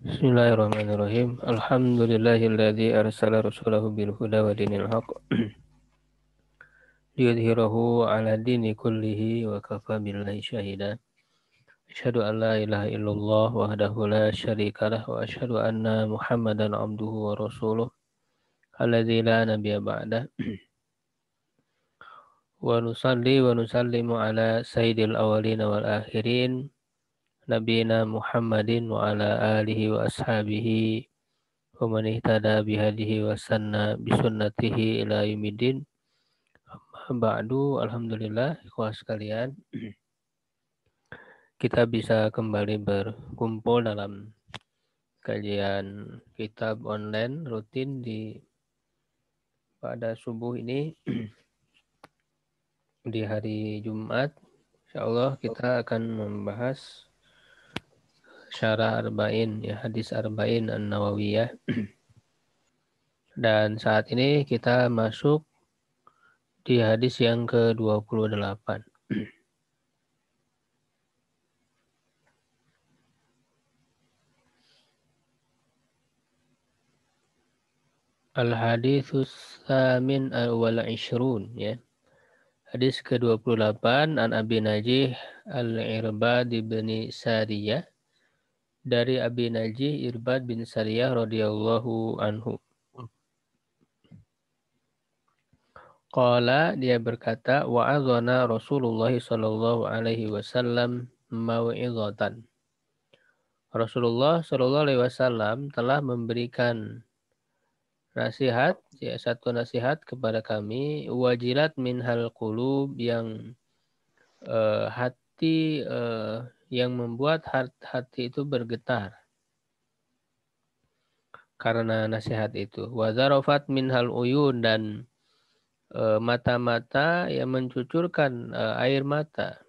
Bismillahirrahmanirrahim. Alhamdulillahilladzi arsala rasulahu bil huda wa dinil haqq liyudhhirahu 'ala dini kullihi wa kafa billahi syahida. Asyhadu an la ilaha illallah wahdahu la syarikalah wa asyhadu anna Muhammadan 'abduhu wa rasuluh alladzi la nabiyya ba'dah. Wa nusalli wa nusallimu ala sayyidil awwalin wal akhirin nabiyina Muhammadin wa ala alihi wa ashabihi wa man ihtada bihadihi wa sanna bisunnatihi ila yaumiddin. Ba'du, alhamdulillah, ikhwah sekalian, kita bisa kembali berkumpul dalam kajian kitab online rutin pada subuh ini di hari Jumat. Insyaallah kita akan membahas syarah arba'in, ya, hadis arba'in an-nawawiyah. Dan saat ini kita masuk di hadis yang ke-28. Al-haditsus samin wal ishrun, ya. Hadis ke-28 an Abi Najih Al-Irbad bin Sariyah, dari Abi Najih Irbad bin Sariyah radhiyallahu anhu. Qala, dia berkata, wa'adhana Rasulullah sallallahu alaihi wasallam mau'izatan. Rasulullah sallallahu alaihi wasallam telah memberikan nasihat, ya, satu nasihat kepada kami, wajilat minhal qulub, yang hati yang membuat hati itu bergetar karena nasihat itu. Wa zarafat minhal uyun, dan mata-mata yang mencucurkan air mata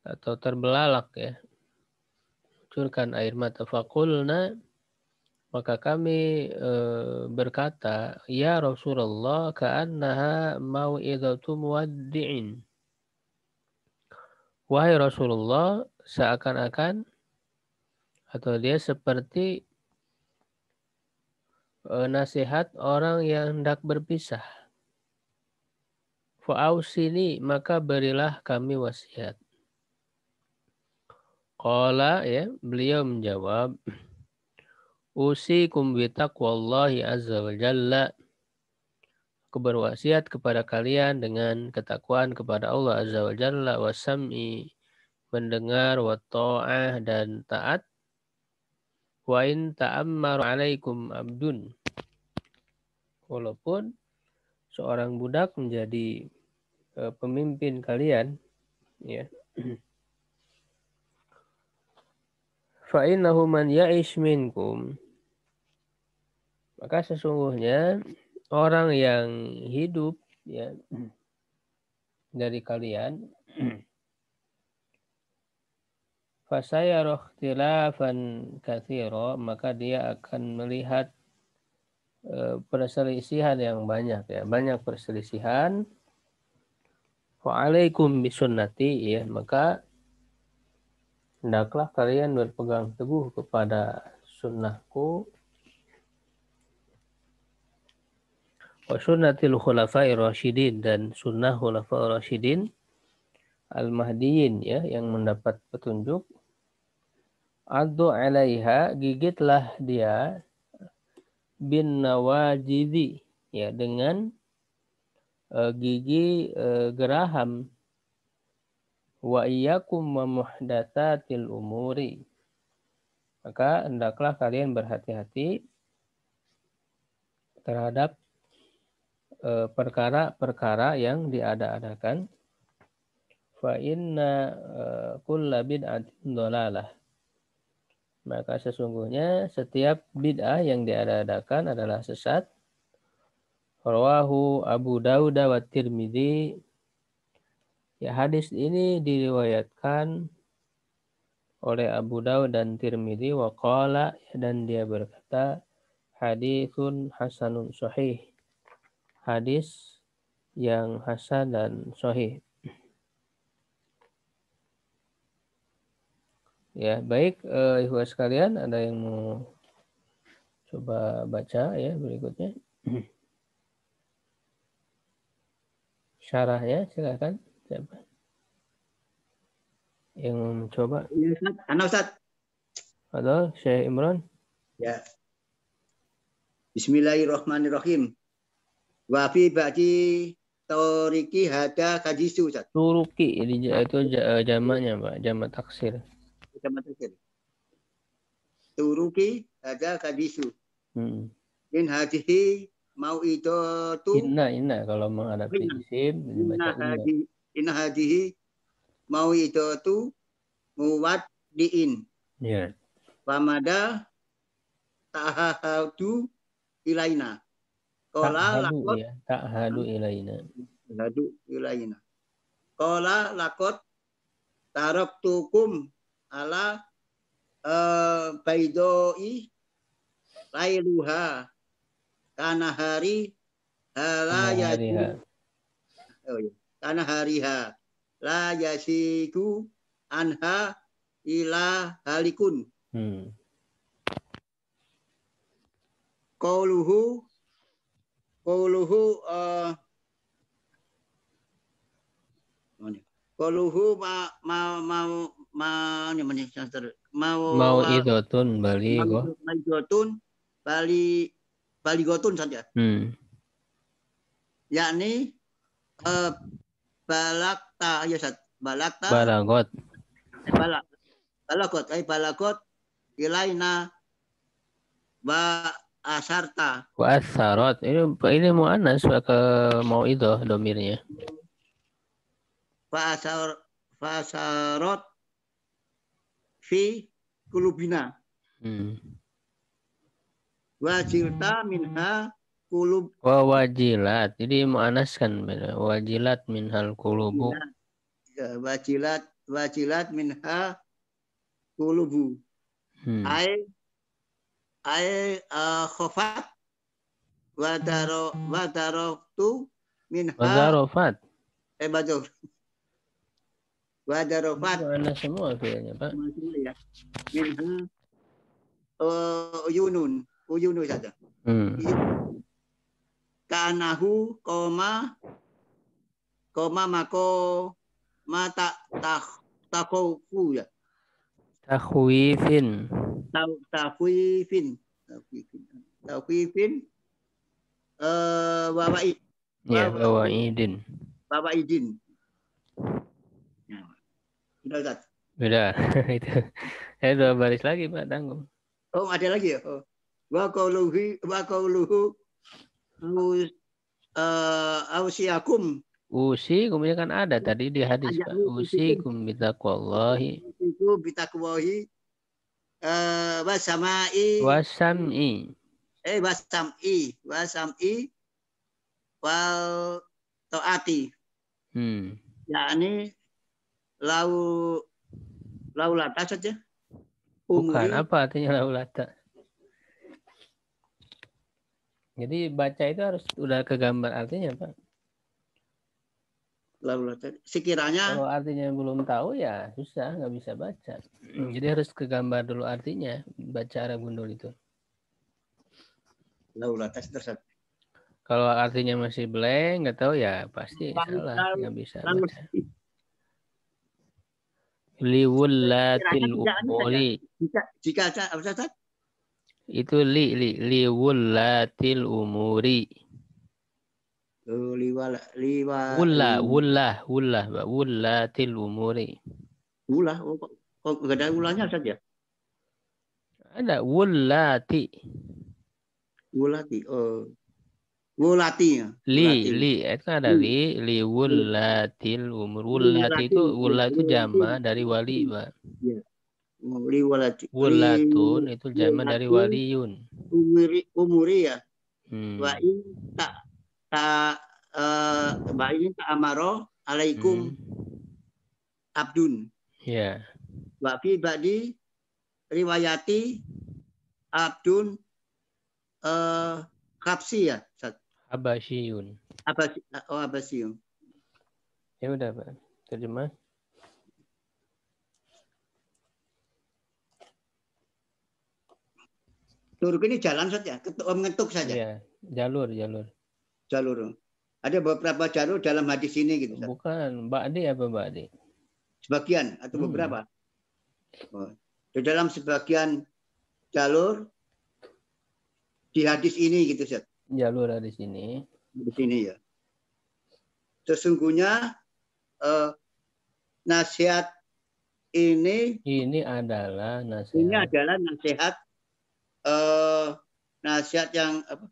atau terbelalak, ya, mencucurkan air mata. Faqulna, maka kami berkata, ya Rasulullah, ka'annaha mau'izatu muwaddi'in. Wahai Rasulullah, seakan-akan atau dia seperti nasihat orang yang hendak berpisah. Fa'ausini, maka berilah kami wasiat. Qala, ya, beliau menjawab, usikum bitaqwallahi azza wa jalla. Aku berwasiat kepada kalian dengan ketakwaan kepada Allah azza wa jalla, wasam'i, mendengar, wa ta'ah, dan taat, wa in ta'ammar alaikum abdun, walaupun seorang budak menjadi pemimpin kalian, ya. Fa innahu man ya'ish minkum, maka sesungguhnya orang yang hidup, ya, dari kalian, fasayara ikhtilafan katsira, maka dia akan melihat perselisihan yang banyak, ya, banyak perselisihan. Wa'alaikum bisunnati, ya, maka hendaklah kalian berpegang teguh kepada sunnahku, wa sunnatil khulafa'ir rasyidin, dan sunnah khulafa'ir rasyidin al-mahdiyin, ya, yang mendapat petunjuk. Addu 'alaiha, gigitlah dia, bin nawajidi, ya, dengan gigi geraham. Wa iyyakum wa muhdatsatil umuri, maka hendaklah kalian berhati-hati terhadap perkara-perkara yang diada-adakan. Fa inna kulla bid'atin dhalalah, maka sesungguhnya setiap bid'ah yang diada-adakan adalah sesat. Rawahu Abu Dawud wa Tirmidzi, ya, hadis ini diriwayatkan oleh Abu Dawud dan Tirmidzi. Wa qala, dan dia berkata, haditsun hasanun sahih, hadis yang hasan dan sahih. Ya, baik ikhwah sekalian, ada yang mau coba baca ya berikutnya. Syarahnya silakan. Siapa yang mau mencoba? Ya, Ustaz. Ana Ustaz. Halo, Syekh Imran. Ya. Bismillahirrahmanirrahim. Wa fi ba'di toriki hada hadisu Ustaz. Turuki itu jamaknya, Pak, jamak taksir. Turuki hada hadisu. Hmm. Min hadihi mau itu tu Inna kalau menghadapi isim dibaca inna. inna hadihi mau itu tu muwad diin. Ya. Pamada tahadu ilaina. Tak Kola hadu lakot ya, tak hadu ilaina. tahadu ilaina. Kola lakot tarok tukum ala baidoi lailuha karena hari la Hariha. yasi karena hariha la yasiku anha ila halikun. Qauluhu Mau idotun baligho. baligotun saja. Yakni balakta ya Ustaz. Balagot. Balagot ilaina wa asarta. Wa asarot. Ini mu'annas ke mau itu domirnya. Fasarot fi kulubina. Wajilta minha kulub. Wajilat. Jadi mu'annas kan. Wajilat minhal kulubu. Wajilat minha kulubu. Ai khofat wadaroftu minha. Wadarofat. Betul. Wadarofat. Mu'annas semua kayaknya, Pak. Ya. Minha uyunun saja. Kanahu mako mata takofu ya. Takhwifin. Takhwifin wawaid. Ya, wawaidin. Wawaidin. Sudah. Beda. Itu. Saya 2 baris lagi, Pak, tanggung. Oh, ada lagi ya? Oh. Wa qauluhu ausiakum. Usikum kan ada tadi di hadis, Pak. Usikum bitaqwallahi. Itu bitaqwahi wasamai. Wasam'i. Wasam'i wal taati. Yakni laulata saja. Bukan, apa artinya laulata? Jadi baca itu harus udah kegambar artinya, Pak. Laulata. Sekiranya. Kalau artinya belum tahu ya susah, nggak bisa baca. Jadi harus kegambar dulu artinya, baca Arab gundul itu. Laulata tersebut. Kalau artinya masih blank, nggak tahu ya pasti salah, nggak bisa baca. Liwullatil umuri. Jika apa Ustaz? Itu liwullatil umuri. Wullatil umuri. Ulah, kok enggak ada ulahnya saja? Ada wullati. Wulati. Li itu kan ada li wullatil umur. Wullati itu jama dari wali, Pak. Iya. Liwalati. Wulatun itu jama dari waliyun. Umuri ya. Wa in ta amaro alaikum abdun. Ya. Wa fi ba'di riwayati abdun kapsi ya. Abasyiyun. Abasyiyun. Ya udah, Pak. Terjemah. Turuk ini jalan saja, mengetuk saja. Iya, jalur. Jalur. Ada beberapa jalur dalam hadis ini gitu. Ustaz. Bukan, ba'di apa ba'di? Sebagian atau beberapa. Oh. Di dalam sebagian jalur di hadis ini gitu Ustaz. Jalur di sini. Di sini ya. Sesungguhnya nasihat ini adalah nasihat. Ini adalah nasihat nasihat yang apa?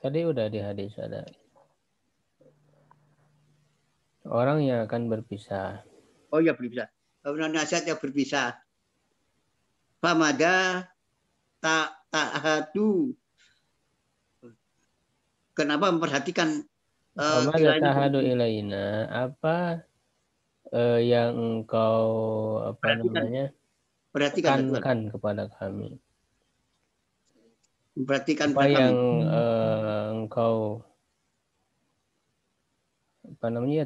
Tadi udah di hadis ada. Orang yang akan berpisah. Oh ya berpisah. Nasihat yang berpisah. Famada ta'ahadu. Kenapa memperhatikan Famada tahadu ilaina, apa yang engkau namanya? Perhatikan kepada kami. Memperhatikan apa yang kami. Engkau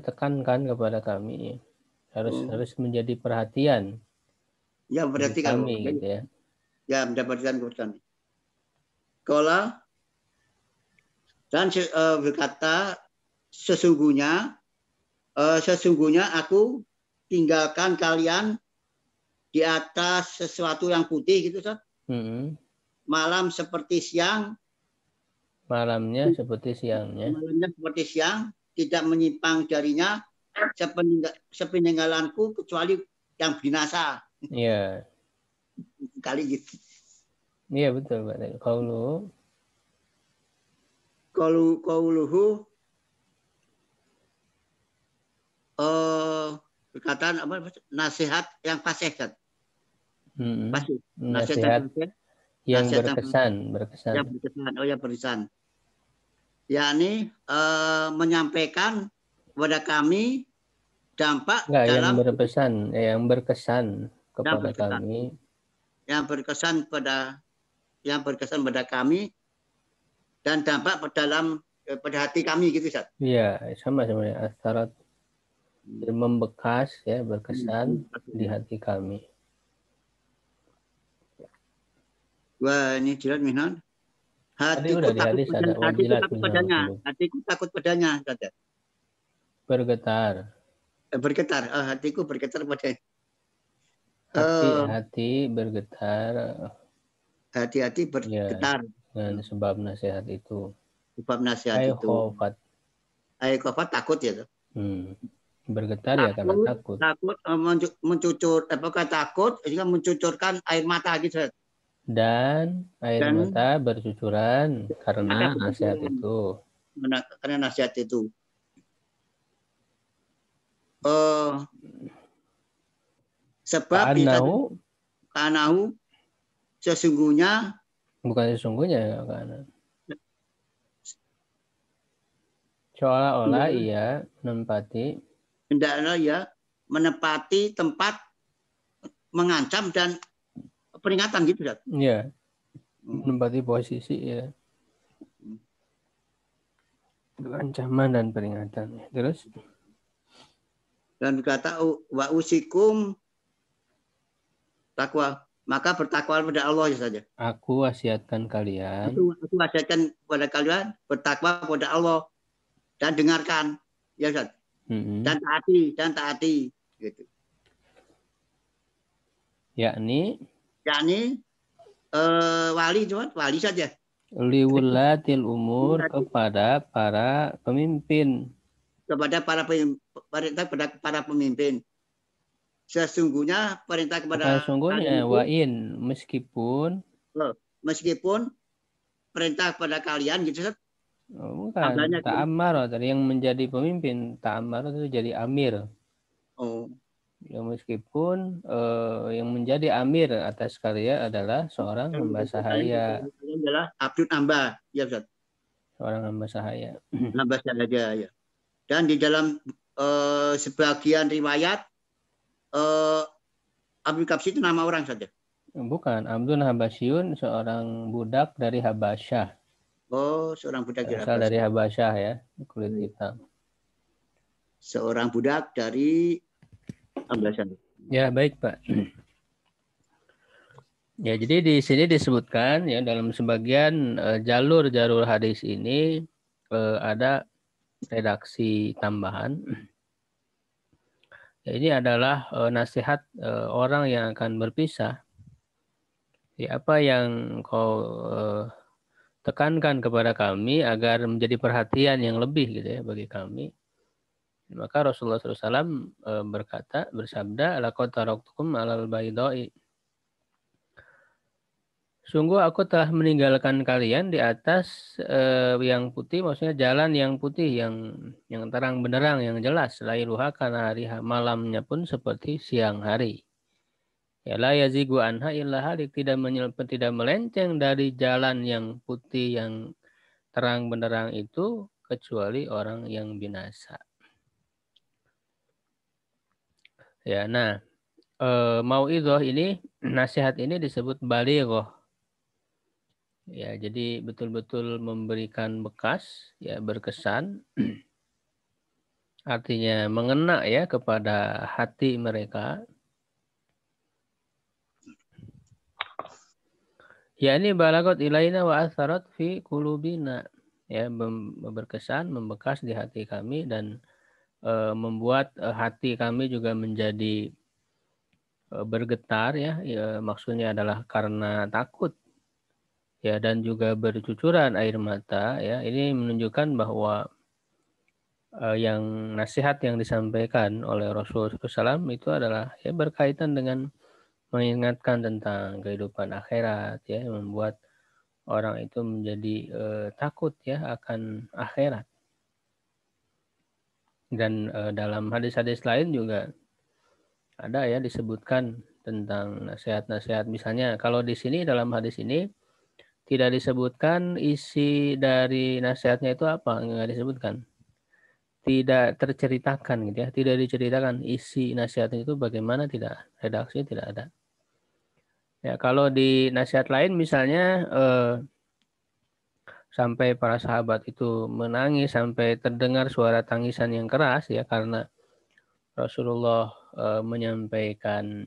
tekankan kepada kami harus menjadi perhatian ya perhatikan kami gitu ya. Ya mendapatkan kepada kami. Kalau dan berkata sesungguhnya aku tinggalkan kalian di atas sesuatu yang putih gitu Ustaz. Malam seperti siang. Malamnya seperti siangnya. Malamnya seperti siang, tidak menyimpang darinya sepeninggalanku kecuali yang binasa. Iya. Kali gitu. Iya betul Pak. Qauluhu perkataan apa? Nasihat yang fasih kan? Nasihat yang berkesan. Yang berkesan. Oh ya berkesan. Yakni menyampaikan kepada kami dampak dalam yang berkesan kepada kami. Yang berkesan pada kami dan dampak pada hati kami gitu Ustaz. Iya, sama sebenarnya asyarat membekas ya, berkesan di hati kami. Wah, ini jelas Minan. Hatiku takut padanya. Bergetar. Hatiku bergetar padanya. Hati bergetar. Hati-hati bergetar. Dengan sebab nasihat itu. Khofat takut ya tuh. Bergetar ya karena takut. Takut mencucurkan air mata gitu. Dan air mata bercucuran karena nasihat itu. Karena nasihat itu. Sebab kanahu sesungguhnya bukan sesungguhnya karena seolah-olah ia menempati tempat mengancam dan peringatan gitu kan? Iya. Menempati posisi ya. Ancaman dan peringatan. Terus dan berkata wa usikum takwa, maka bertakwa pada Allah saja. Aku wasiatkan kalian. Aku wasiatkan kepada kalian bertakwa kepada Allah dan dengarkan ya Ustaz. Dan taati gitu. Yakni wali saja. Liwulatil umur kepada para pemimpin. Kepada para pemimpin. Sesungguhnya perintah kepada sesungguhnya wain meskipun perintah kepada kalian gitu Ustaz. Bukan ta'ammar tadi yang menjadi pemimpin, ta'ammar itu jadi amir. Ya, meskipun yang menjadi amir atas kalian adalah seorang hamba sahaya. Adalah abdun hamba, ya Ustaz. Seorang hamba sahaya. Hamba sahaya ya. Dan di dalam sebagian riwayat Abdul Kabsi itu nama orang saja. Bukan, Abdul Habasyun seorang budak dari Habasyah. Seorang budak dari Habasyah ya, kulit hitam. Seorang budak dari Habasyah. Ya, baik, Pak. Ya, jadi di sini disebutkan ya dalam sebagian jalur-jalur hadis ini ada redaksi tambahan. Ya, ini adalah nasihat orang yang akan berpisah. Ya, apa yang kau tekankan kepada kami agar menjadi perhatian yang lebih gitu ya bagi kami. Maka Rasulullah SAW bersabda, laqad taraktukum alal baydai. Sungguh aku telah meninggalkan kalian di atas yang putih, maksudnya jalan yang putih, yang terang benderang, yang jelas. Lailuha karena hari malamnya pun seperti siang hari. Ya la yazigu anha illa halik, tidak melenceng dari jalan yang putih, yang terang benderang itu kecuali orang yang binasa. Ya, nah mauidhah ini, nasihat ini disebut balighah. Ya, jadi betul-betul memberikan bekas, ya berkesan, artinya mengena ya kepada hati mereka. Ya, ini balagot ilaina wa atharat fi qulubina. Ya, berkesan, membekas di hati kami dan membuat hati kami juga menjadi bergetar ya. Maksudnya adalah karena takut. Ya, dan juga bercucuran air mata ya. Ini menunjukkan bahwa yang nasihat yang disampaikan oleh Rasulullah SAW itu adalah ya berkaitan dengan mengingatkan tentang kehidupan akhirat ya, membuat orang itu menjadi takut ya akan akhirat. Dan dalam hadis-hadis lain juga ada ya disebutkan tentang nasihat-nasihat. Misalnya kalau di sini dalam hadis ini tidak disebutkan isi dari nasihatnya itu apa, nggak disebutkan. Tidak terceritakan gitu ya, tidak diceritakan isi nasihatnya itu bagaimana, tidak, redaksi tidak ada. Ya, kalau di nasihat lain misalnya sampai para sahabat itu menangis sampai terdengar suara tangisan yang keras ya karena Rasulullah menyampaikan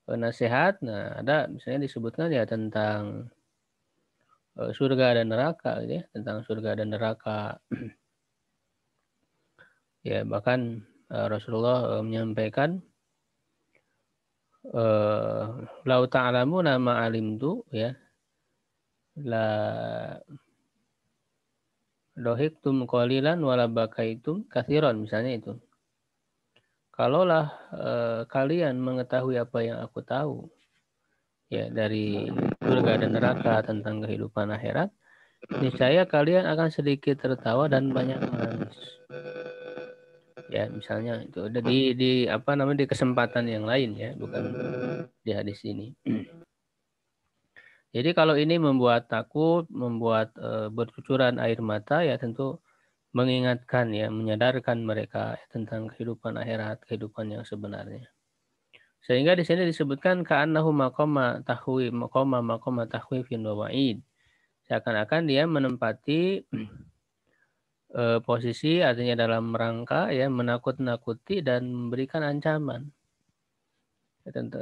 nasihat. Nah, ada misalnya disebutkan ya tentang surga dan neraka gitu ya, tentang surga dan neraka. Ya, bahkan Rasulullah menyampaikan lau ta'lamuna ma alimtu ya la dohiktum qalilan wala bakaitum katsiran, misalnya itu. Kalaulah kalian mengetahui apa yang aku tahu ya dari surga dan neraka tentang kehidupan akhirat, niscaya kalian akan sedikit tertawa dan banyak menangis. Ya, misalnya itu ada di apa namanya di kesempatan yang lain ya, bukan di hadis ini. Jadi kalau ini membuat takut, membuat bercucuran air mata ya tentu mengingatkan ya, menyadarkan mereka tentang kehidupan akhirat, kehidupan yang sebenarnya. Sehingga di sini disebutkan ka'annahu maqama tahwifin wa wa'id. Seakan-akan dia menempati posisi artinya dalam rangka ya menakut-nakuti dan memberikan ancaman.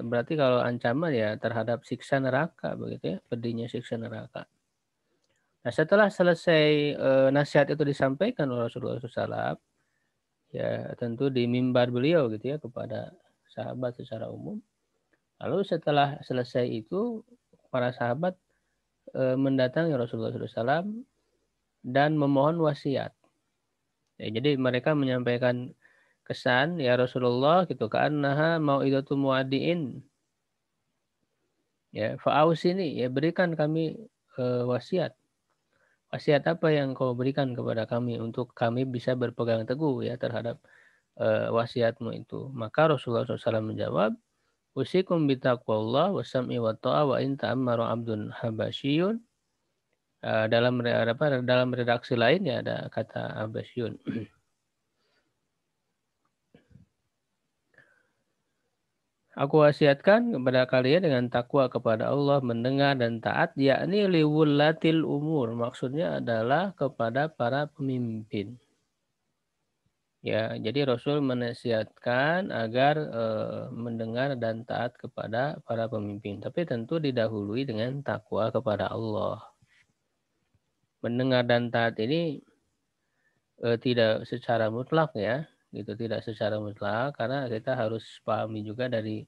Berarti kalau ancaman ya terhadap siksa neraka begitu ya, pedihnya siksa neraka. Nah, setelah selesai nasihat itu disampaikan oleh Rasulullah SAW, ya tentu di mimbar beliau gitu ya kepada sahabat secara umum. Lalu setelah selesai itu para sahabat mendatangi Rasulullah SAW dan memohon wasiat. Ya, jadi mereka menyampaikan kesan ya Rasulullah gitu ka'annaha mau'idatul muaddiin. Ya, fa'ausini ya berikan kami wasiat. Wasiat apa yang kau berikan kepada kami untuk kami bisa berpegang teguh ya terhadap wasiatmu itu. Maka Rasulullah SAW menjawab, usikum bitaqwallah wa sam'i wa ta'a wa in ta'ammaru abdun habasyiyun. Dalam redaksi lain ya ada kata habasyiyun. Aku wasiatkan kepada kalian dengan takwa kepada Allah, mendengar dan taat, yakni liwullatil umur. Maksudnya adalah kepada para pemimpin. Ya, jadi Rasul menasihatkan agar mendengar dan taat kepada para pemimpin. Tapi tentu didahului dengan takwa kepada Allah. Mendengar dan taat ini tidak secara mutlak ya, gitu, tidak secara mutlak karena kita harus pahami juga dari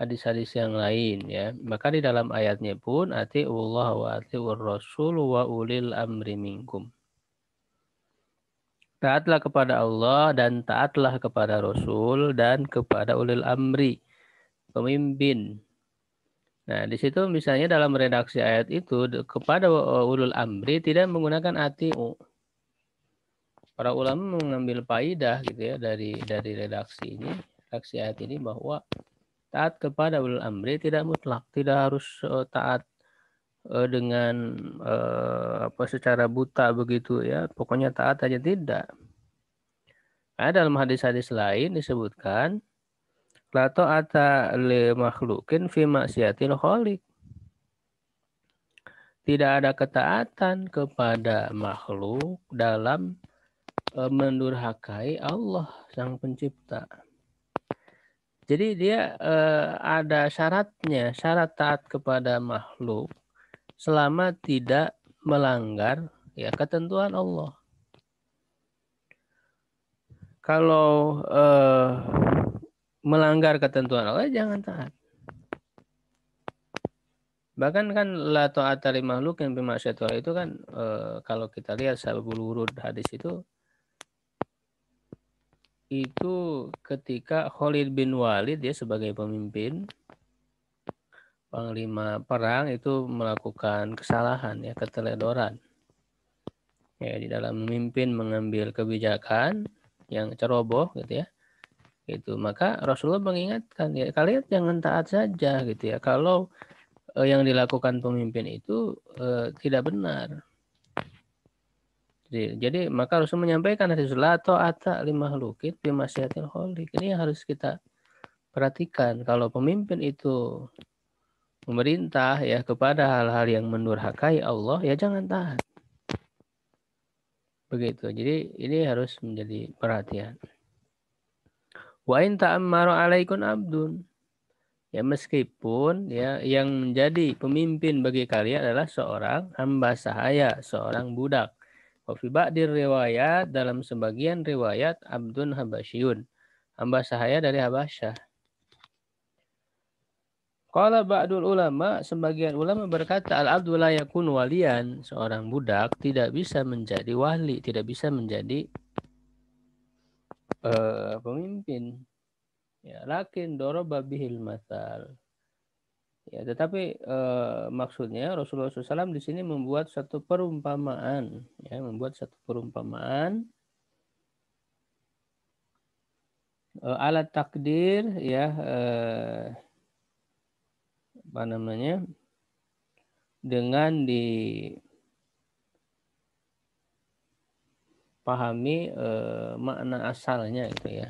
hadis-hadis yang lain ya. Maka di dalam ayatnya pun atiullah wa atiur rasul wa ulil amri minkum. Taatlah kepada Allah dan taatlah kepada Rasul dan kepada ulil amri, pemimpin. Nah, di situ misalnya dalam redaksi ayat itu kepada ulul amri tidak menggunakan atiu. Para ulama mengambil faidah gitu ya dari redaksi ini, redaksi ayat ini bahwa taat kepada ulul amri tidak mutlak, tidak harus taat dengan secara buta begitu ya. Pokoknya taat aja tidak. Nah, dalam hadis-hadis lain disebutkan la ta'ata li makhlukin fi maksiatil khaliq. Tidak ada ketaatan kepada makhluk dalam mendurhakai Allah sang pencipta. Jadi dia ada syaratnya, syarat taat kepada makhluk selama tidak melanggar ya ketentuan Allah. Kalau melanggar ketentuan Allah jangan taat. Bahkan kan la ta'ata li makhlukin fi ma'siyatil itu kan kalau kita lihat sababul wurud hadis itu ketika Khalid bin Walid dia sebagai pemimpin panglima perang itu melakukan kesalahan ya, keteledoran. Ya, di dalam memimpin mengambil kebijakan yang ceroboh gitu ya. Itu maka Rasulullah mengingatkan ya kalian jangan taat saja gitu ya kalau yang dilakukan pemimpin itu tidak benar. Jadi maka Rasul menyampaikan hadis la ta'ata li makhlukin fi maksiatil khaliq. Ini yang harus kita perhatikan. Kalau pemimpin itu memerintah ya kepada hal-hal yang mendurhakai Allah ya jangan taat. Begitu. Jadi ini harus menjadi perhatian. Wa in ta'ammaru 'alaikum abdun. Ya meskipun ya yang menjadi pemimpin bagi kalian adalah seorang hamba sahaya, seorang budak. Wa fi ba'dir riwayat dalam sebagian riwayat abdun habasyun. Hamba sahaya dari Habasyah. Qala ba'dul ulama, sebagian ulama berkata al-abdu la yakun walian, seorang budak tidak bisa menjadi wali, tidak bisa menjadi pemimpin. Ya, lakin daraba bihil matsal. Ya, tetapi maksudnya Rasulullah SAW di sini membuat satu perumpamaan, ya, membuat satu perumpamaan alat takdir, ya, apa namanya, dengan dipahami makna asalnya itu ya.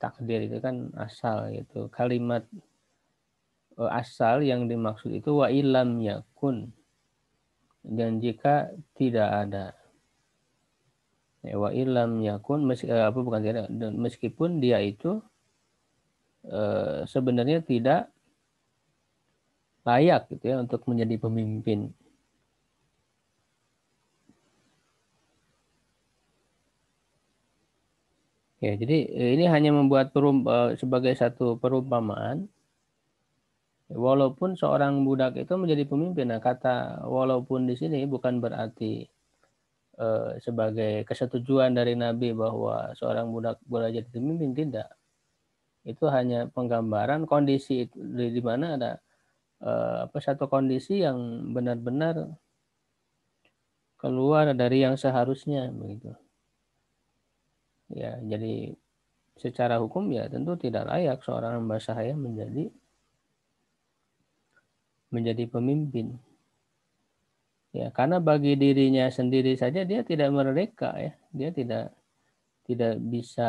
Takdir itu kan asal gitu. Kalimat asal yang dimaksud itu wa ilam yakun. Dan jika tidak ada. Ya, wa ilam yakun meskipun dia itu sebenarnya tidak layak gitu ya untuk menjadi pemimpin. Ya, jadi ini hanya membuat sebagai satu perumpamaan. Walaupun seorang budak itu menjadi pemimpin, nah kata walaupun di sini bukan berarti sebagai kesetujuan dari Nabi bahwa seorang budak boleh jadi pemimpin, tidak. Itu hanya penggambaran kondisi di mana ada satu kondisi yang benar-benar keluar dari yang seharusnya begitu. Ya, jadi secara hukum ya tentu tidak layak seorang hamba sahaya menjadi pemimpin. Ya, karena bagi dirinya sendiri saja dia tidak merdeka ya. Dia tidak bisa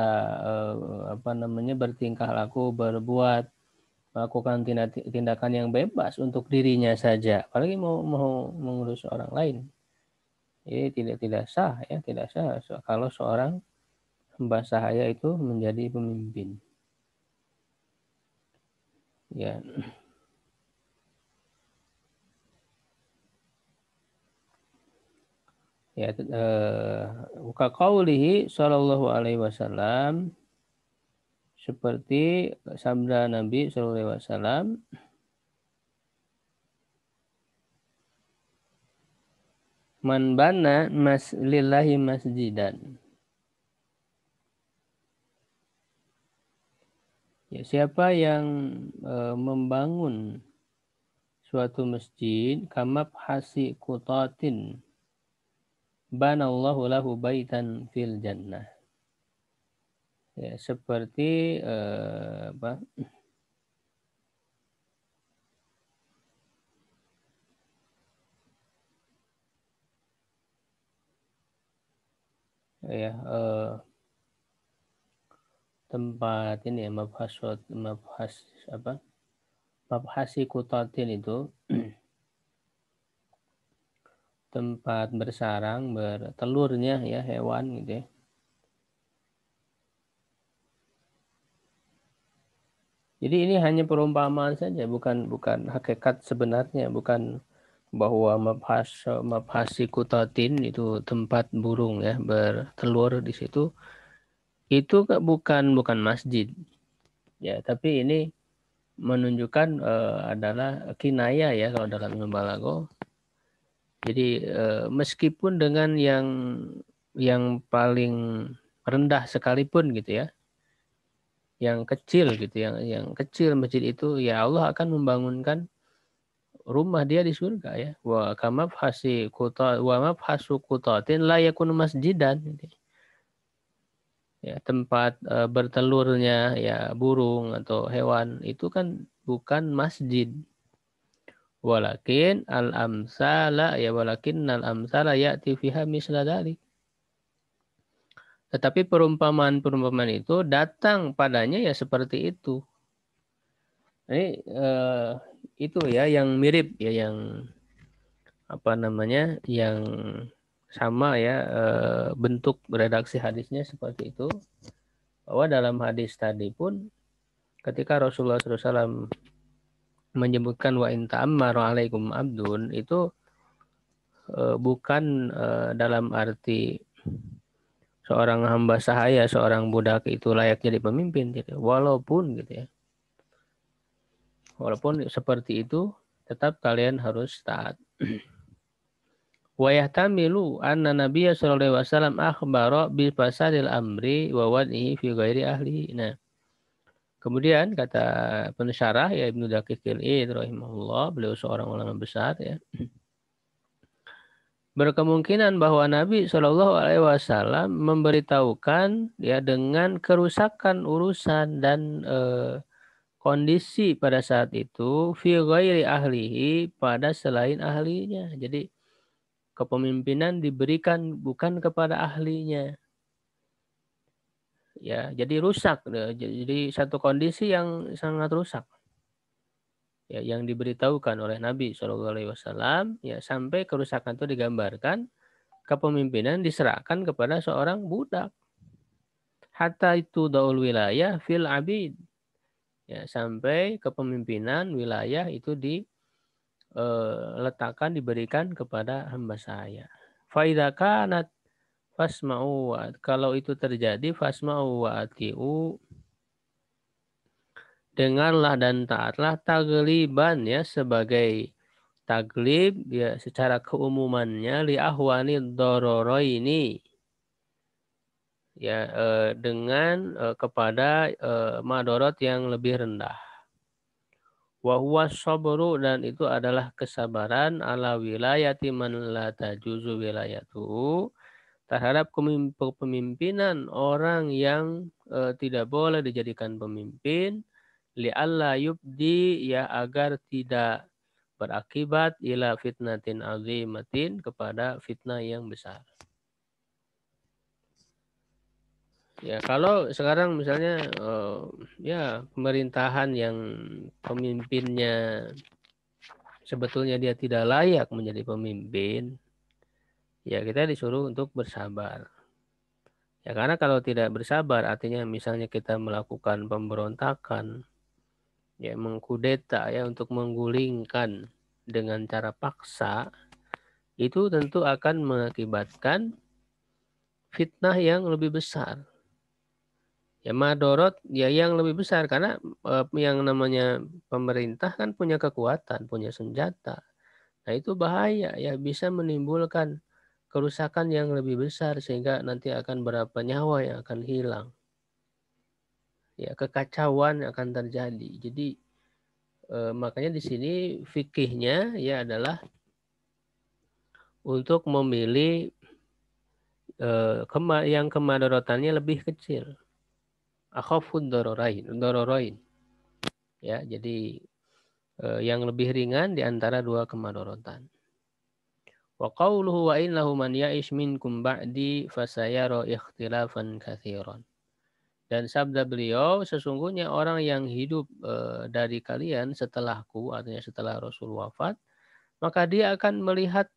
bertingkah laku, berbuat, melakukan tindakan yang bebas untuk dirinya saja, apalagi mau mengurus orang lain. Ini tidak sah ya, tidak sah kalau seorang hamba sahaya itu menjadi pemimpin. Ya. Ya, qaulihi sallallahu alaihi wasallam, seperti sabda Nabi sallallahu alaihi wasallam, man bana lillahi masjidan. Ya, siapa yang membangun suatu masjid, kamab hasi kutatin, banallahu lahu baitan fil jannah. Ya, seperti apa? Ya, tempat ini ya, mabhasi kutatin itu tempat bersarang, bertelurnya ya hewan gitu ya. Jadi ini hanya perumpamaan saja, bukan hakikat sebenarnya, bukan bahwa mabhasi kutatin itu tempat burung ya bertelur di situ. Itu bukan masjid. Ya, tapi ini menunjukkan adalah kinaya ya kalau dalam ilmu balaghah. Jadi meskipun dengan yang paling rendah sekalipun gitu ya, yang kecil gitu, yang kecil masjid itu, ya Allah akan membangunkan rumah dia di surga ya. Wa mabhasu qutatin la yakunu masjidan. Ya, tempat bertelurnya ya burung atau hewan itu kan bukan masjid. Walakin al-amsala ya'ti fiha misla dzalik. Tetapi perumpamaan itu datang padanya ya seperti itu. Ini itu ya yang mirip ya, yang apa namanya, yang sama ya, bentuk redaksi hadisnya seperti itu. Bahwa dalam hadis tadi pun ketika Rasulullah SAW menyebutkan wa in ta'ammaru alaikum abdun, itu bukan dalam arti seorang hamba sahaya, seorang budak itu layak jadi pemimpin gitu. Walaupun gitu ya. Walaupun seperti itu, tetap kalian harus taat. Wa yahtamilu anna Nabiyya sallallahu alaihi wasallam akhbara bi fasadil amri wa wad'ihi fi ghairi ahlihi. Nah, kemudian kata pensyarah ya Ibnu Daqiq al-Id rahimahullah, beliau seorang ulama besar ya. Berkemungkinan bahwa Nabi Shallallahu Alaihi Wasallam memberitahukan ya dengan kerusakan urusan dan kondisi pada saat itu fi ghairi ahlihi, pada selain ahlinya. Jadi kepemimpinan diberikan bukan kepada ahlinya. Ya, jadi rusak. Jadi satu kondisi yang sangat rusak. Ya, yang diberitahukan oleh Nabi Shallallahu Alaihi Wasallam ya, sampai kerusakan itu digambarkan, kepemimpinan diserahkan kepada seorang budak. Hatta itu daul wilayah fil abid. Ya, sampai kepemimpinan wilayah itu diletakkan, diberikan kepada hamba sahaya. Faidha kanat fasma'u, kalau itu terjadi, fasma'u wa atiu, dengarlah dan taatlah, tagliban ya, sebagai taglib ya secara keumumannya, li ahwani dororoini ya, dengan kepada madorot yang lebih rendah. Wa huwa sabru, dan itu adalah kesabaran, ala wilayati man la tajuzu wilayatu, terhadap kepemimpinan orang yang tidak boleh dijadikan pemimpin, li'alla yubdi ya, agar tidak berakibat ila fitnatin azimatin, kepada fitnah yang besar. Ya, kalau sekarang misalnya ya pemerintahan yang pemimpinnya sebetulnya dia tidak layak menjadi pemimpin, ya kita disuruh untuk bersabar. Ya karena kalau tidak bersabar artinya misalnya kita melakukan pemberontakan, ya mengkudeta ya untuk menggulingkan dengan cara paksa, itu tentu akan mengakibatkan fitnah yang lebih besar. Ya madorot ya yang lebih besar karena yang namanya pemerintah kan punya kekuatan, punya senjata. Nah itu bahaya ya bisa menimbulkan kerusakan yang lebih besar sehingga nanti akan berapa nyawa yang akan hilang. Ya kekacauan akan terjadi. Jadi makanya di sini fikihnya ya adalah untuk memilih yang kemadorotannya lebih kecil. Akhafud dororoin. Ya, jadi yang lebih ringan di antara dua kemadorotan. Wa qawluhu wa innahu man ya'ish minkum ba'di fasayara ikhtilafan katsiran. Dan sabda beliau, sesungguhnya orang yang hidup dari kalian setelahku, artinya setelah Rasul wafat, maka dia akan melihat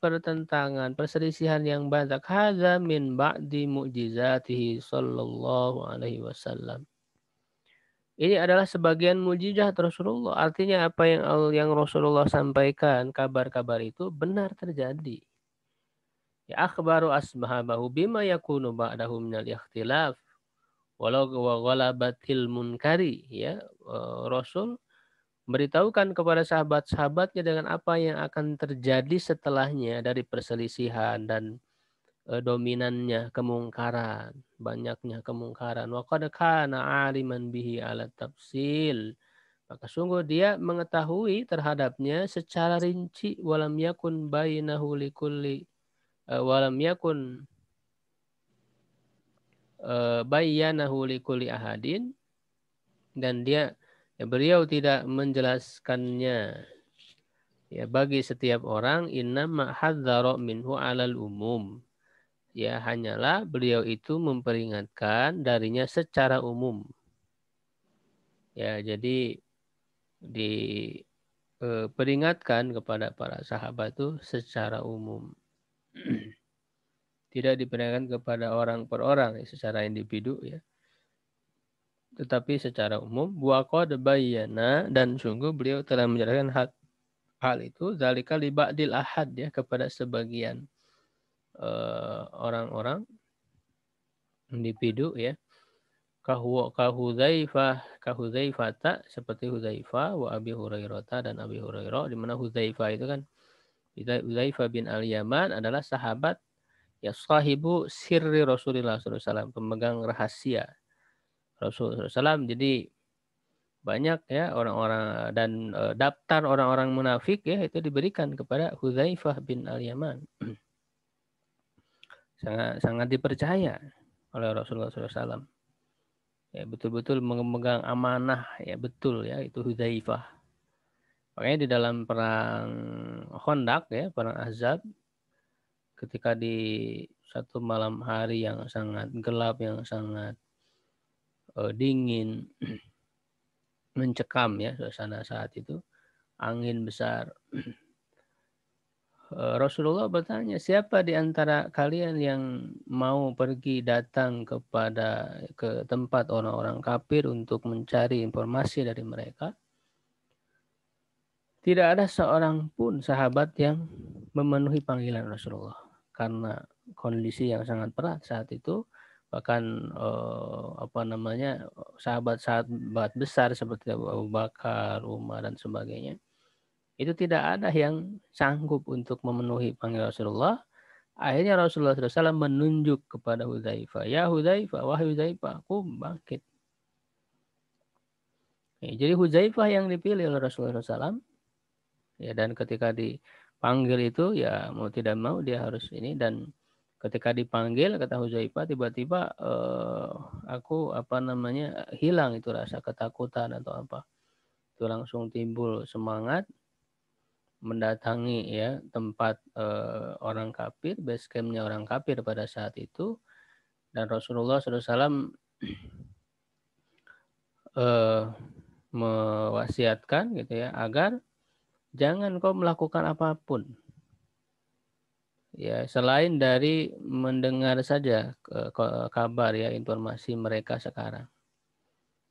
pertentangan, perselisihan yang banyak. Hadza min ba'di mu'jizatihi sallallahu alaihi wasallam. Ini adalah sebagian mujizat Rasulullah. Artinya apa yang Rasulullah sampaikan, kabar-kabar itu benar terjadi. Ya akhbaru ashabahu bima yakunu ba'dahu minal ikhtilaf walau ghalabatil munkari, ya Rasul beritahukan kepada sahabat-sahabatnya dengan apa yang akan terjadi setelahnya dari perselisihan dan dominannya kemungkaran, banyaknya kemungkaran. Wa qad kana aliman bihi ala tafsil. Maka sungguh dia mengetahui terhadapnya secara rinci walam yakun bainahu likulli walam yakun bayyanahu likulli ahadin, dan beliau tidak menjelaskannya ya bagi setiap orang. Innama hadzara minhu alal umum, ya hanyalah beliau itu memperingatkan darinya secara umum. Ya jadi diperingatkan kepada para sahabat itu secara umum. Tidak diperingatkan kepada orang per orang ya, secara individu ya. Tetapi secara umum wa qad bayyana, dan sungguh beliau telah menjelaskan hal itu zalika li ba'dil ahad ya kepada sebagian orang-orang individu ya. Kahuzaifata seperti Huzaifah wa Abi Hurairah dan Abi Hurairah, di mana Huzaifah itu kan Huzaifah bin Al-Yaman adalah sahabat ya sahibu sirri Rasulullah SAW, pemegang rahasia Rasulullah SAW. Jadi banyak ya orang-orang dan daftar orang-orang munafik ya itu diberikan kepada Huzaifah bin Al-Yaman. Sangat dipercaya oleh Rasulullah SAW. Ya betul-betul memegang amanah ya betul ya itu Huzaifah. Makanya di dalam perang Khandaq ya, perang Ahzab, ketika di satu malam hari yang sangat gelap, yang sangat dingin, mencekam ya suasana saat itu, angin besar. Rasulullah bertanya, siapa di antara kalian yang mau pergi datang ke tempat orang-orang kafir untuk mencari informasi dari mereka? Tidak ada seorang pun sahabat yang memenuhi panggilan Rasulullah karena kondisi yang sangat berat saat itu. Bahkan sahabat-sahabat besar seperti Abu Bakar, Umar dan sebagainya, itu tidak ada yang sanggup untuk memenuhi panggilan Rasulullah. Akhirnya Rasulullah SAW menunjuk kepada Hudzaifah, ya Hudzaifah, wahai Hudzaifah, kum bangkit. Jadi Hudzaifah yang dipilih oleh Rasulullah SAW. Ya, dan ketika dipanggil itu ya mau tidak mau dia harus ini. Dan ketika dipanggil kata Hudzaifah, tiba-tiba aku hilang itu rasa ketakutan atau apa. Itu langsung timbul semangat mendatangi ya tempat orang kafir, base campnya orang kafir pada saat itu. Dan Rasulullah SAW mewasiatkan gitu ya agar jangan kau melakukan apapun Ya, selain dari mendengar saja kabar ya, informasi mereka sekarang.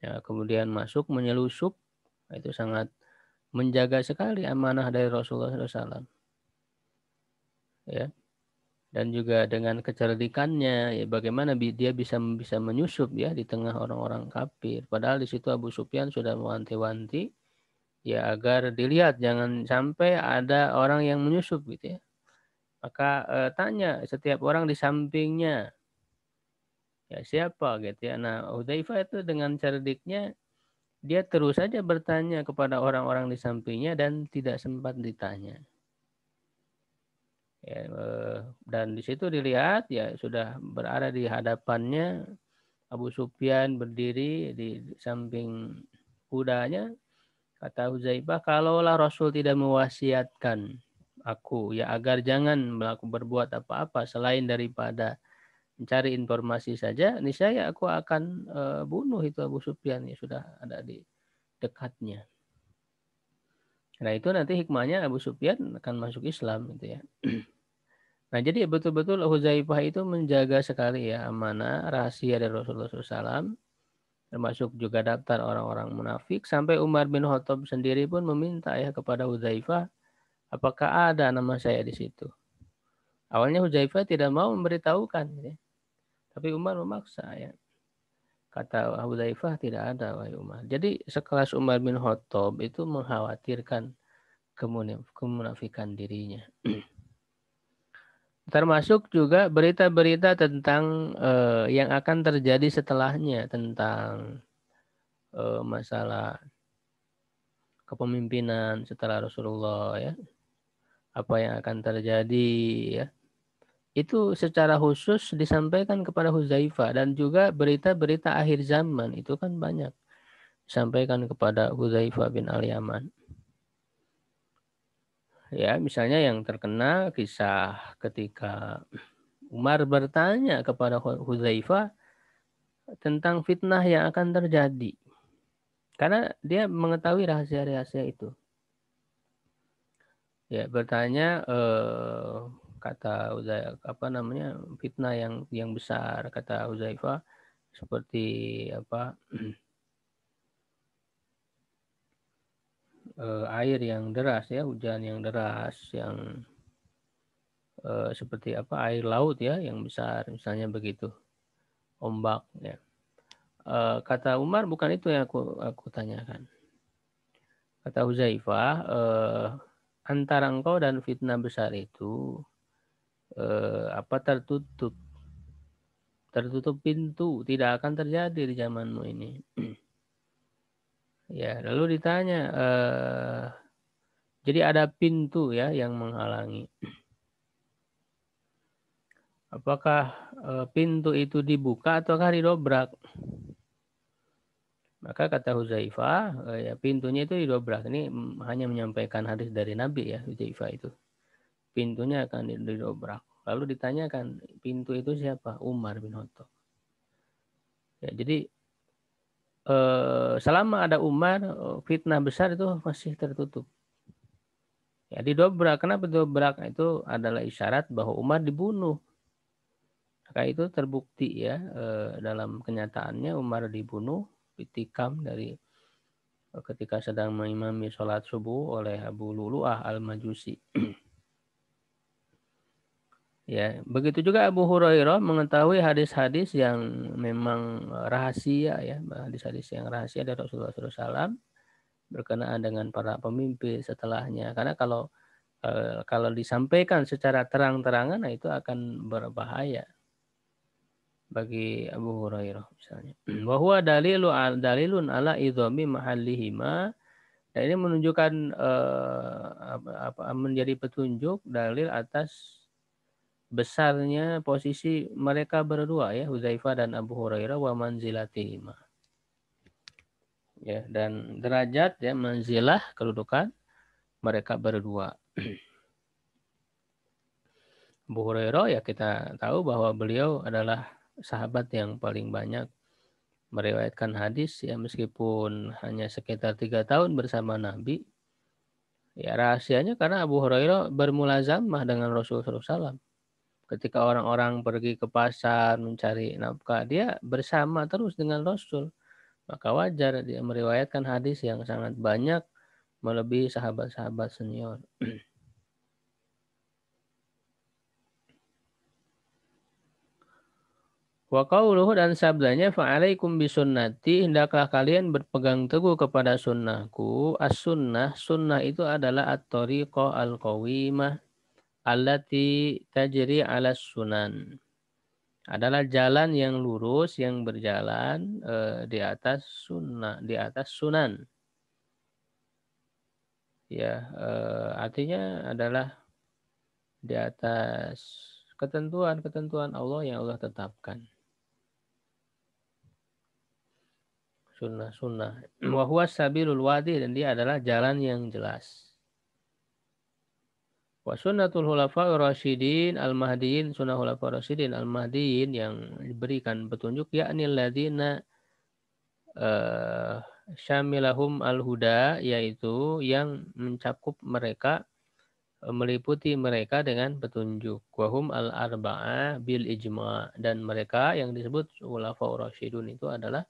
Ya, kemudian masuk menyelusup, itu sangat menjaga sekali amanah dari Rasulullah SAW. Ya. Dan juga dengan kecerdikannya, ya bagaimana dia bisa menyusup ya di tengah orang-orang kafir. Padahal di situ Abu Sufyan sudah mewanti-wanti ya agar dilihat jangan sampai ada orang yang menyusup gitu ya. Maka tanya setiap orang di sampingnya, ya siapa gitu ya. Nah, Hudzaifah itu dengan cerdiknya dia terus saja bertanya kepada orang-orang di sampingnya dan tidak sempat ditanya. Ya, dan di situ dilihat ya sudah berada di hadapannya Abu Sufyan berdiri di samping kudanya. Kata Hudzaifah, kalaulah Rasul tidak mewasiatkan aku ya agar jangan berbuat apa-apa selain daripada mencari informasi saja, niscaya aku akan bunuh itu Abu Sufyan ya sudah ada di dekatnya. Nah itu nanti hikmahnya Abu Sufyan akan masuk Islam gitu ya. Nah jadi betul-betul Hudzaifah itu menjaga sekali ya amanah rahasia dari Rasulullah SAW, termasuk juga daftar orang-orang munafik, sampai Umar bin Khattab sendiri pun meminta ya kepada Hudzaifah, apakah ada nama saya di situ. Awalnya Hudzaifah tidak mau memberitahukan, ya. Tapi Umar memaksa ya. Kata Hudzaifah tidak ada wahai Umar. Jadi sekelas Umar bin Khattab itu mengkhawatirkan kemunafikan dirinya. Termasuk juga berita-berita tentang yang akan terjadi setelahnya, tentang masalah kepemimpinan setelah Rasulullah ya, apa yang akan terjadi ya. Itu secara khusus disampaikan kepada Hudzaifah, dan juga berita-berita akhir zaman itu kan banyak disampaikan kepada Hudzaifah bin Al-Yaman. Ya, misalnya yang terkenal kisah ketika Umar bertanya kepada Hudzaifah tentang fitnah yang akan terjadi. Karena dia mengetahui rahasia-rahasia itu. Ya, bertanya kata Hudzaifah apa namanya fitnah yang besar, kata Hudzaifah seperti apa air yang deras ya, hujan yang deras yang seperti apa air laut ya yang besar misalnya begitu, ombak ya. Kata Umar bukan itu yang aku tanyakan. Kata Hudzaifah, antara engkau dan fitnah besar itu apa tertutup pintu, tidak akan terjadi di zamanmu ini. Ya, lalu ditanya, jadi ada pintu ya yang menghalangi. Apakah pintu itu dibuka ataukah didobrak? Maka kata Hudzaifah, ya pintunya itu didobrak. Ini hanya menyampaikan hadis dari Nabi ya, Hudzaifah itu. Pintunya akan didobrak. Lalu ditanyakan, pintu itu siapa? Umar bin Khattab. Ya, jadi selama ada Umar, fitnah besar itu masih tertutup. Ya, didobrak. Kenapa didobrak? Itu adalah isyarat bahwa Umar dibunuh. Maka itu terbukti ya dalam kenyataannya Umar dibunuh, ditikam dari ketika sedang mengimami sholat subuh oleh Abu Lu'lu'ah al-Majusi. Ya, begitu juga Abu Hurairah mengetahui hadis-hadis yang memang rahasia ya, hadis-hadis yang rahasia dari Rasulullah SAW berkenaan dengan para pemimpin setelahnya. Karena kalau disampaikan secara terang-terangan, nah itu akan berbahaya bagi Abu Hurairah misalnya. Bahwa dalilun ala idhami mahallihima. Dan ini menunjukkan menjadi petunjuk dalil atas besarnya posisi mereka berdua ya, Hudzaifah dan Abu Hurairah, wa manzilatihima. Ya, dan derajat ya, manzilah kedudukan mereka berdua. Abu Hurairah ya kita tahu bahwa beliau adalah sahabat yang paling banyak meriwayatkan hadis ya, meskipun hanya sekitar 3 tahun bersama Nabi. Ya rahasianya karena Abu Hurairah bermulazamah dengan Rasulullah SAW. Ketika orang-orang pergi ke pasar mencari nafkah, dia bersama terus dengan Rasul. Maka wajar dia meriwayatkan hadis yang sangat banyak melebihi sahabat-sahabat senior. Wa qauluhu dan sabdanya fa'alaikum bisunnati, hendaklah kalian berpegang teguh kepada sunnahku. As-sunnah, sunnah itu adalah at-tariqah al-qawimah allati tajri 'ala sunan. Adalah jalan yang lurus yang berjalan di atas sunnah, di atas sunan. Ya, artinya adalah di atas ketentuan-ketentuan Allah yang Allah tetapkan. Sunnah. Wa huwa sabilul wadi, dan dia adalah jalan yang jelas. Wa sunnatul khulafa'ir rasyidin al-mahdiyyin, sunnah khulafa'ir rasyidin al-mahdiyyin yang diberikan petunjuk, yakni alladzina syamilahum al-huda, yaitu yang mencakup mereka, meliputi mereka dengan petunjuk. Wahum al-arba'ah bil ijma', dan mereka yang disebut khulafa'ir rasyidun itu adalah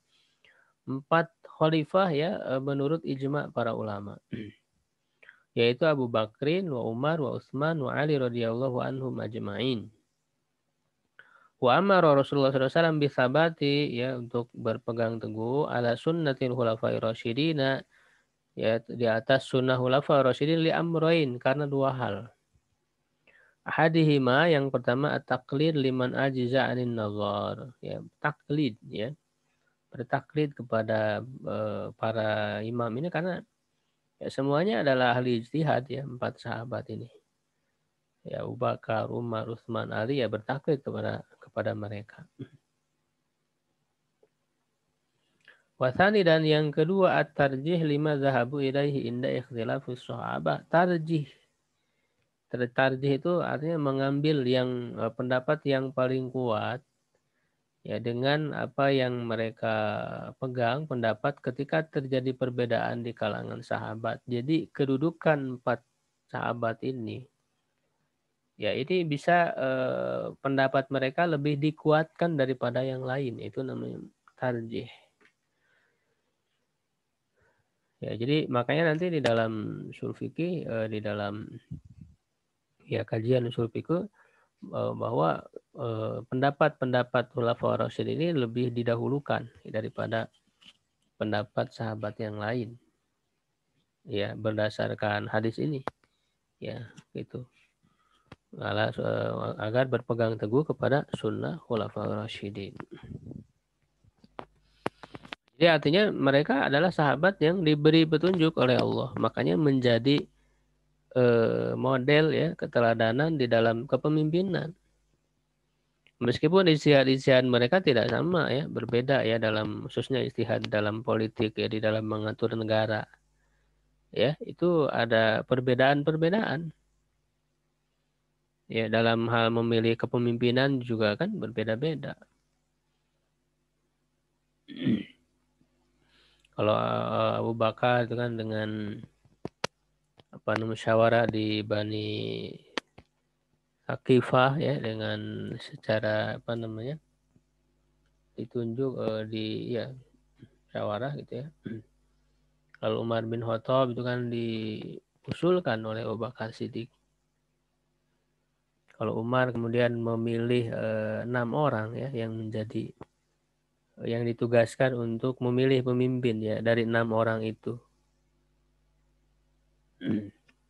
4 khalifah ya, menurut ijma' para ulama. Yaitu Abu Bakrin, wa Umar, wa Utsman, wa Ali radhiyallahu anhum ajma'in. Wa amara Rasulullah SAW bisabati, ya, untuk berpegang teguh ala sunnatil khulafai rasyidina, ya, di atas sunnah khulafai rasyidin, li amrain, karena 2 hal. Ahadihima, yang pertama at-taqlid liman ajiza 'anin nazar, ya, taklid, ya, bertaklid kepada para imam ini, karena ya, semuanya adalah ahli ijtihad, ya, 4 sahabat ini. Ya, Abu Bakar, Umar, Utsman, Ali, ya, bertaklid kepada mereka. Wasani, dan yang kedua at-tarjih lima zahabu ilaihi inda ikhtilafus sahabah. Tarjih itu artinya mengambil yang pendapat yang paling kuat, ya, dengan apa yang mereka pegang pendapat ketika terjadi perbedaan di kalangan sahabat. Jadi kedudukan 4 sahabat ini, ya, ini bisa pendapat mereka lebih dikuatkan daripada yang lain. Itu namanya tarjih. Ya, jadi makanya nanti di dalam ushul fikih, di dalam ya kajian ushul fikih, bahwa pendapat-pendapat khulafaur rasyidin ini lebih didahulukan daripada pendapat sahabat yang lain. Ya, berdasarkan hadis ini. Ya, gitu. Agar berpegang teguh kepada sunnah khulafaur rasyidin. Jadi artinya mereka adalah sahabat yang diberi petunjuk oleh Allah. Makanya menjadi model, ya, keteladanan di dalam kepemimpinan. Meskipun ijtihad mereka tidak sama, ya, berbeda, ya, dalam khususnya ijtihad dalam politik, ya, di dalam mengatur negara. Ya, itu ada perbedaan-perbedaan. Ya, dalam hal memilih kepemimpinan juga kan berbeda-beda. Kalau Abu Bakar itu kan dengan musyawarah di Bani Aqifah, ya, dengan secara ditunjuk di, ya, musyawarah gitu, ya. Kalau Umar bin Khattab itu kan diusulkan oleh Abu Bakar Siddiq. Kalau Umar kemudian memilih 6 orang, ya, yang ditugaskan untuk memilih pemimpin, ya, dari 6 orang itu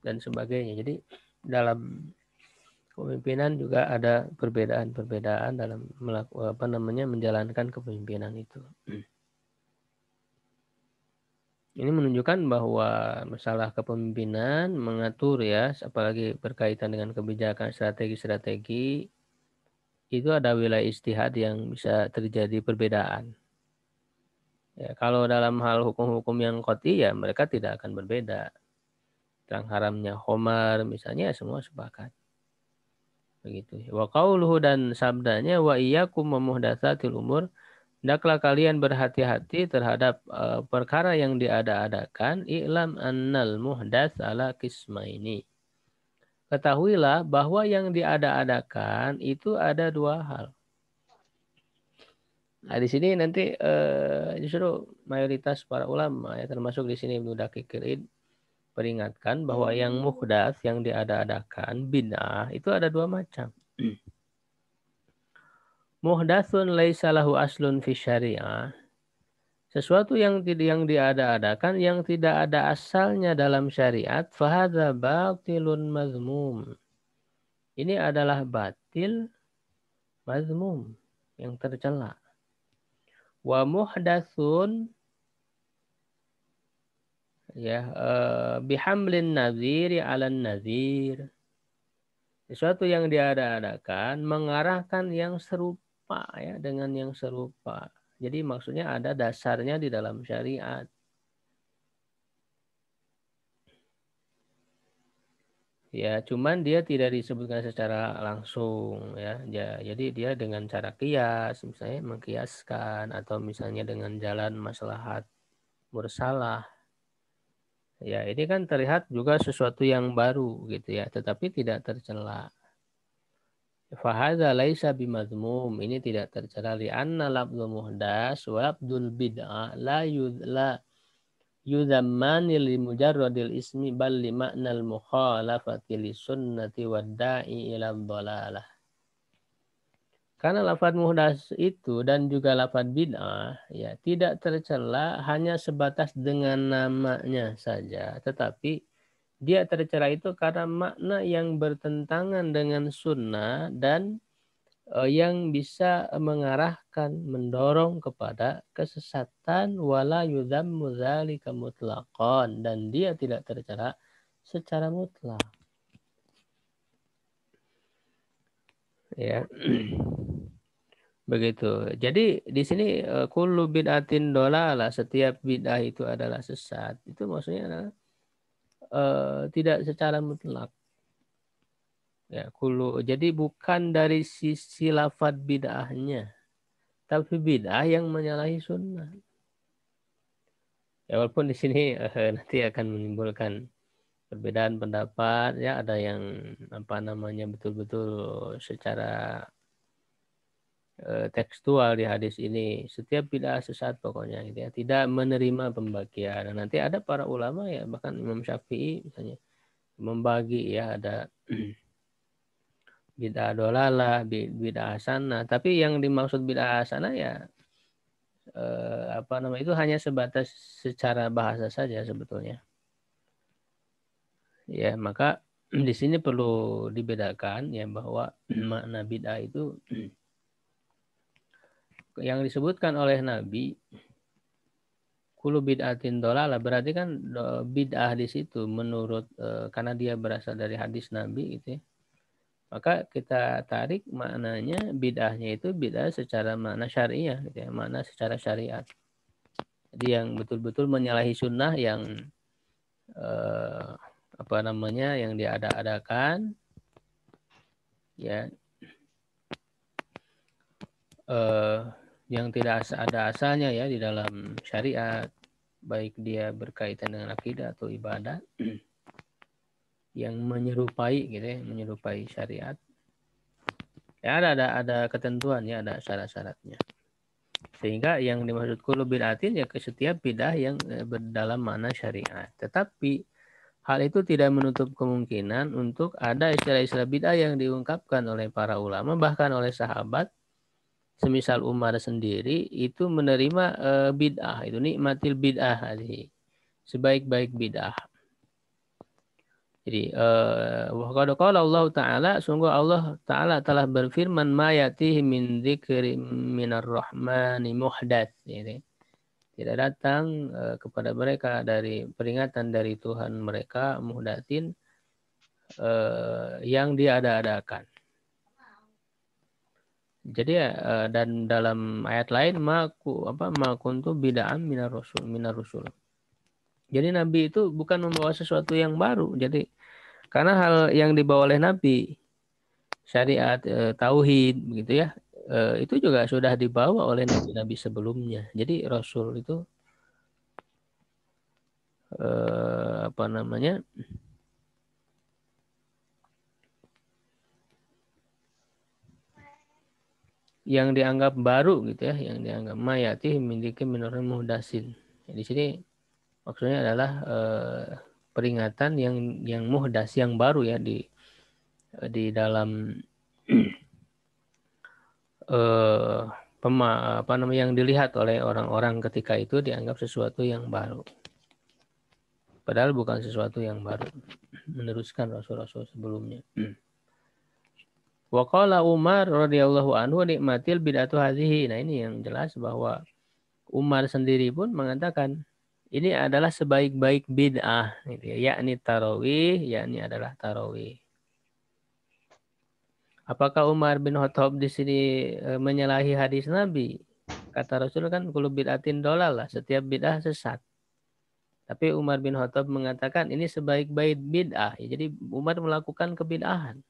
dan sebagainya. Jadi dalam kepemimpinan juga ada perbedaan-perbedaan dalam menjalankan kepemimpinan itu. Ini menunjukkan bahwa masalah kepemimpinan mengatur, ya, apalagi berkaitan dengan kebijakan strategi-strategi, itu ada wilayah ijtihad yang bisa terjadi perbedaan. Ya, kalau dalam hal hukum-hukum yang qat'i, ya, mereka tidak akan berbeda. Terang haramnya khamar misalnya, semua sepakat. Begitu. Wa qauluhu, dan sabdanya, wa iyyakum muhdatsatil umur, hendaklah kalian berhati-hati terhadap perkara yang diada-adakan. I'lam annal muhdats ala qismaini. ketahuilah bahwa yang diada-adakan itu ada dua hal. Nah, di sini nanti justru mayoritas para ulama ya, termasuk di sini Ibnu Daqiqil peringatkan bahwa yang muhdats, yang diada-adakan, bid'ah itu ada dua macam. Muhdatsun laisa lahu aslun fi syariah. Sesuatu yang diada-adakan yang tidak ada asalnya dalam syariat, fahadza batilun mazmum. Ini adalah batil mazmum yang tercela. Wa muhdatsun ya bihamlin naziri 'alan nazir. Sesuatu yang diada-adakan mengarahkan yang serupa ya dengan yang serupa. Jadi maksudnya ada dasarnya di dalam syariat. Ya, cuman dia tidak disebutkan secara langsung ya. Jadi dia dengan cara kias, misalnya mengkiaskan atau misalnya dengan jalan maslahat mursalah. Ya, ini kan terlihat juga sesuatu yang baru gitu ya, tetapi tidak tercela. Fahadza laisa bimadzmum, ini tidak tercela li anna lafdzul muhdas wa lafdzul bid'ah la yuzammani li mujarradil ismi bal li ma'nal mukhalafati li sunnati wad da'i ila dhalalah. Karena lafaz muhdas itu dan juga lafaz bid'ah ya tidak tercela hanya sebatas dengan namanya saja, tetapi dia tercela itu karena makna yang bertentangan dengan sunnah dan yang bisa mengarahkan, mendorong kepada kesesatan wala yudhammu dzalika mutlaqan, dan dia tidak tercela secara mutlak. Ya. Begitu. Jadi di sini kullu bid'atin dolalah, setiap bid'ah itu adalah sesat. Itu maksudnya adalah tidak secara mutlak. Ya, jadi bukan dari sisi lafaz bid'ahnya, tapi bid'ah yang menyalahi sunnah. Ya, walaupun di sini nanti akan menimbulkan perbedaan pendapat ya, ada yang betul-betul secara tekstual di hadis ini setiap bid'ah sesat pokoknya gitu ya, tidak menerima pembagian. Dan nanti ada para ulama ya, bahkan Imam Syafi'i misalnya membagi ya, ada bid'ah dolalah, bid'ah hasanah. Tapi yang dimaksud bid'ah hasanah ya itu hanya sebatas secara bahasa saja sebetulnya. Ya, maka di sini perlu dibedakan ya bahwa makna bid'ah itu yang disebutkan oleh Nabi kullu bid'atin dolalah, berarti kan bid'ah di situ menurut karena dia berasal dari hadis Nabi gitu ya. Maka kita tarik maknanya bid'ahnya itu bid'ah secara makna syariah gitu ya, makna secara syariat. Jadi yang betul-betul menyalahi sunnah yang yang diada-adakan ya, yang tidak ada asalnya ya di dalam syariat, baik dia berkaitan dengan akidah atau ibadah yang menyerupai gitu ya, menyerupai syariat. Ya ada ketentuan ya, ada syarat-syaratnya. Sehingga yang dimaksud kullu bid'atin ya ke setiap bidah yang berdalam makna syariat. Tetapi hal itu tidak menutup kemungkinan untuk ada istilah-istilah bid'ah yang diungkapkan oleh para ulama, bahkan oleh sahabat. Semisal Umar sendiri itu menerima bid'ah, itu nikmatil bid'ah, sebaik-baik bid'ah. Jadi qala Allah Ta'ala, sungguh Allah Ta'ala telah berfirman, ma yatihi min dzikri minar rahmani muhdats. Tidak datang kepada mereka dari peringatan dari Tuhan mereka muhdatsin yang diada-adakan. Jadi dan dalam ayat lain ma kuntu bid'an minar rusul. Jadi Nabi itu bukan membawa sesuatu yang baru. Jadi karena hal yang dibawa oleh Nabi, syariat, tauhid begitu ya, itu juga sudah dibawa oleh nabi-nabi sebelumnya. Jadi Rasul itu yang dianggap baru gitu ya, yang dianggap mayati memiliki menurut muhdasin. Di sini maksudnya adalah peringatan yang muhdas, yang baru ya di dalam yang dilihat oleh orang-orang ketika itu dianggap sesuatu yang baru. Padahal bukan sesuatu yang baru, meneruskan rasul-rasul sebelumnya. Wa qala Umar radhiyallahu anhu nikmatil bid'atu hadhihi. Nah, ini yang jelas bahwa Umar sendiri pun mengatakan ini adalah sebaik-baik bid'ah gitu ya, yakni tarawih, yakni adalah tarawih. Apakah Umar bin Khattab di sini menyalahi hadis Nabi? Kata Rasul kan kullu bid'atin dolalah, setiap bid'ah sesat. Tapi Umar bin Khattab mengatakan ini sebaik-baik bid'ah. Ya, jadi Umar melakukan kebid'ahan.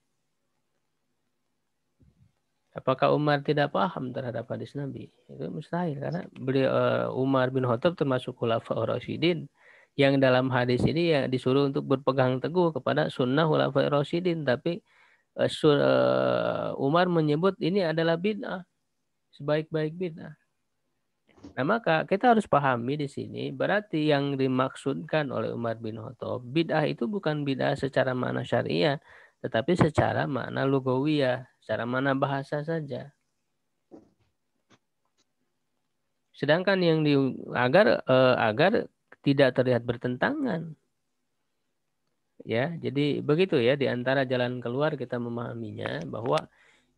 Apakah Umar tidak paham terhadap hadis Nabi? Itu mustahil karena beliau Umar bin Khattab termasuk khulafaur rasyidin yang dalam hadis ini ya disuruh untuk berpegang teguh kepada sunnah khulafaur rasyidin, tapi Umar menyebut ini adalah bid'ah, sebaik-baik bid'ah. Nah, maka kita harus pahami di sini berarti yang dimaksudkan oleh Umar bin Khattab bid'ah itu bukan bid'ah secara makna syariah, tetapi secara makna lugawiyah, secara makna bahasa saja. Sedangkan yang agar tidak terlihat bertentangan. Ya, jadi begitu ya, di antara jalan keluar kita memahaminya bahwa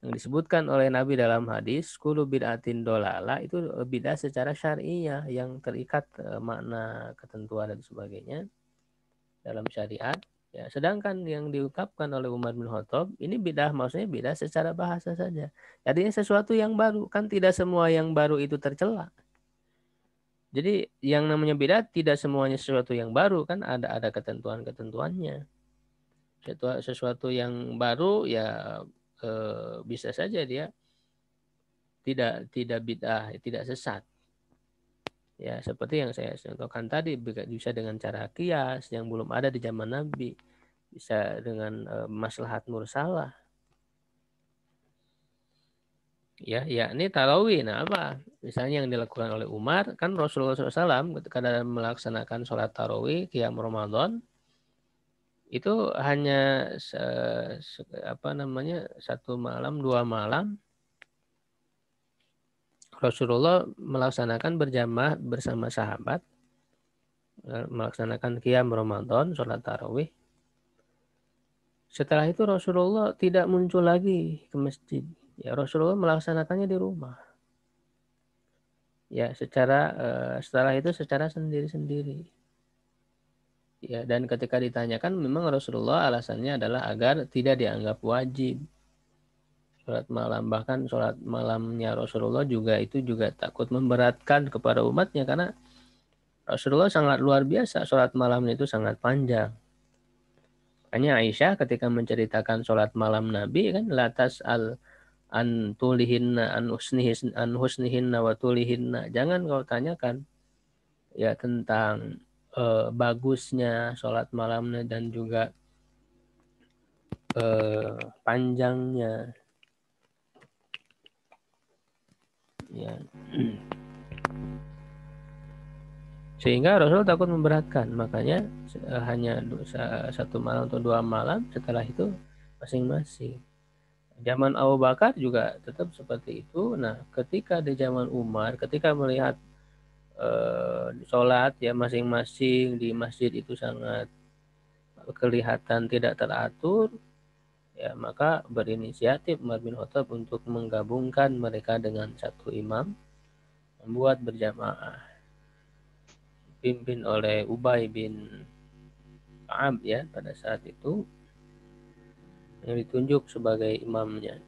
yang disebutkan oleh Nabi dalam hadis kullu bid'atin dolala itu bid'ah secara syariah yang terikat makna ketentuan dan sebagainya dalam syariat ya, sedangkan yang diungkapkan oleh Umar bin Khattab ini bid'ah maksudnya bid'ah secara bahasa saja, artinya sesuatu yang baru, kan tidak semua yang baru itu tercela. Jadi yang namanya bid'ah tidak semuanya sesuatu yang baru, kan ada ketentuan-ketentuannya. Sesuatu yang baru ya bisa saja dia tidak bid'ah, tidak sesat. Ya, seperti yang saya contohkan tadi, bisa dengan cara kias yang belum ada di zaman Nabi, bisa dengan maslahat mursalah. Ya, yakni tarawih. Nah, apa? Misalnya yang dilakukan oleh Umar, kan Rasulullah SAW ketika dalam melaksanakan sholat tarawih qiyam Ramadan itu hanya satu malam, 2 malam Rasulullah melaksanakan berjamaah bersama sahabat, melaksanakan qiyam Ramadan, sholat tarawih. Setelah itu Rasulullah tidak muncul lagi ke masjid. Ya, Rasulullah melaksanakannya di rumah. Ya, setelah itu secara sendiri-sendiri. Ya, dan ketika ditanyakan memang Rasulullah alasannya adalah agar tidak dianggap wajib sholat malam. Bahkan sholat malamnya Rasulullah itu juga takut memberatkan kepada umatnya karena Rasulullah sangat luar biasa, sholat malamnya itu sangat panjang. Hanya Aisyah ketika menceritakan sholat malam Nabi kan latas an tulihinna an husnihinna wa tulihinna. Jangan kau tanyakan ya tentang bagusnya sholat malamnya dan juga panjangnya. Ya. Sehingga Rasul takut memberatkan, makanya hanya 1 malam atau 2 malam, setelah itu masing-masing. Zaman Abu Bakar juga tetap seperti itu. Nah, ketika di zaman Umar, ketika melihat sholat ya masing-masing di masjid itu sangat kelihatan tidak teratur, ya maka berinisiatif Umar bin Khattab untuk menggabungkan mereka dengan satu imam, membuat berjamaah, dipimpin oleh Ubay bin Ka'ab ya pada saat itu, yang ditunjuk sebagai imamnya.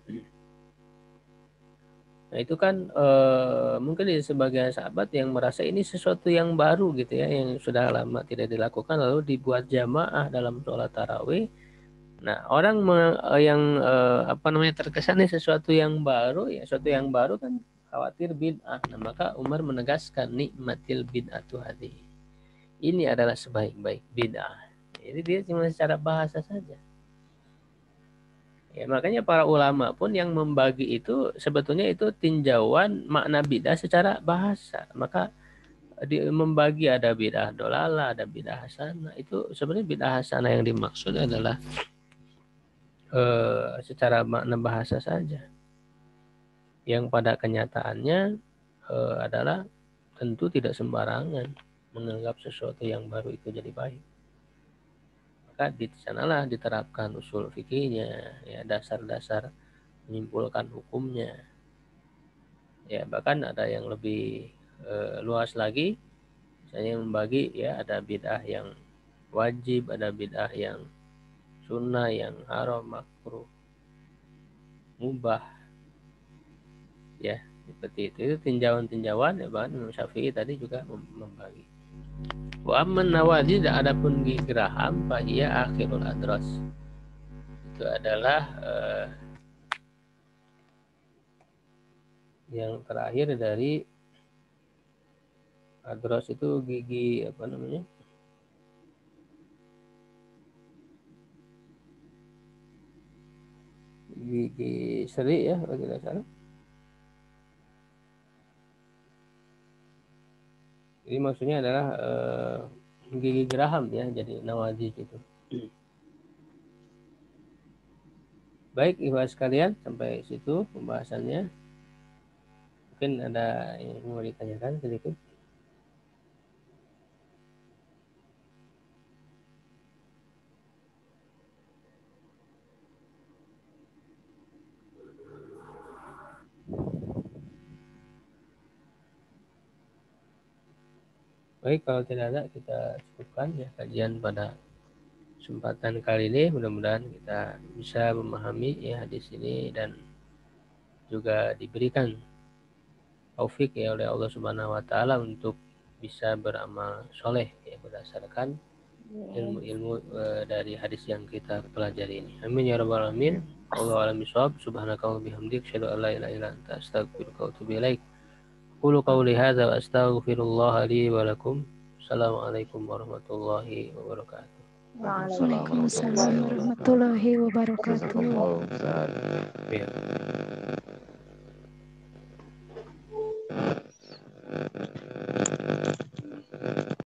Nah itu kan mungkin di sebagian sahabat yang merasa ini sesuatu yang baru gitu ya, yang sudah lama tidak dilakukan lalu dibuat jamaah dalam sholat tarawih. Nah orang yang terkesan ini sesuatu yang baru ya, sesuatu yang baru kan khawatir bid'ah. Nah maka Umar menegaskan nikmatil bid'atu hadhihi, ini adalah sebaik-baik bid'ah. Jadi dia cuma secara bahasa saja. Ya, makanya para ulama pun yang membagi itu sebetulnya itu tinjauan makna bid'ah secara bahasa. Maka membagi ada bid'ah dolala, ada bid'ah hasanah. Itu sebenarnya bid'ah hasanah yang dimaksud adalah secara makna bahasa saja. Yang pada kenyataannya adalah tentu tidak sembarangan menganggap sesuatu yang baru itu jadi baik. Maka di sanalah diterapkan usul fikihnya, ya, dasar-dasar menyimpulkan hukumnya. Ya, bahkan ada yang lebih luas lagi, misalnya membagi, ya, ada bid'ah yang wajib, ada bid'ah yang sunnah, yang haram, makruh, mubah, ya, seperti itu. Itu tinjauan-tinjauan, ya, bahkan Imam Syafi'i tadi juga membagi. Wa amman nawazid, adapun gigi geraham, fahiya akhirul adras, itu adalah yang terakhir dari adras. Itu gigi apa namanya, gigi seri, ya, kalau tidak salah. Jadi maksudnya adalah gigi geraham, ya, jadi nawazid itu. Baik, ibu sekalian, sampai situ pembahasannya. Mungkin ada yang mau ditanyakan sedikit. Baik, kalau tidak ada, kita cukupkan, ya, kajian pada kesempatan kali ini. Mudah-mudahan kita bisa memahami, ya, hadis ini dan juga diberikan taufik, ya, oleh Allah Subhanahu wa taala untuk bisa beramal soleh, ya, berdasarkan ilmu-ilmu dari hadis yang kita pelajari ini. Amin ya rabbal alamin. Allahu a'lam bishawab. Subhanakallahumma bihamdik, asyhadu an la ilaha illa anta, astaghfiruka wa atubu ilaik. Qulu qawli hadza wa astaghfirullah li wa lakum. Assalamualaikum warahmatullahi wabarakatuh. Waalaikumsalam warahmatullahi wabarakatuh. Ya.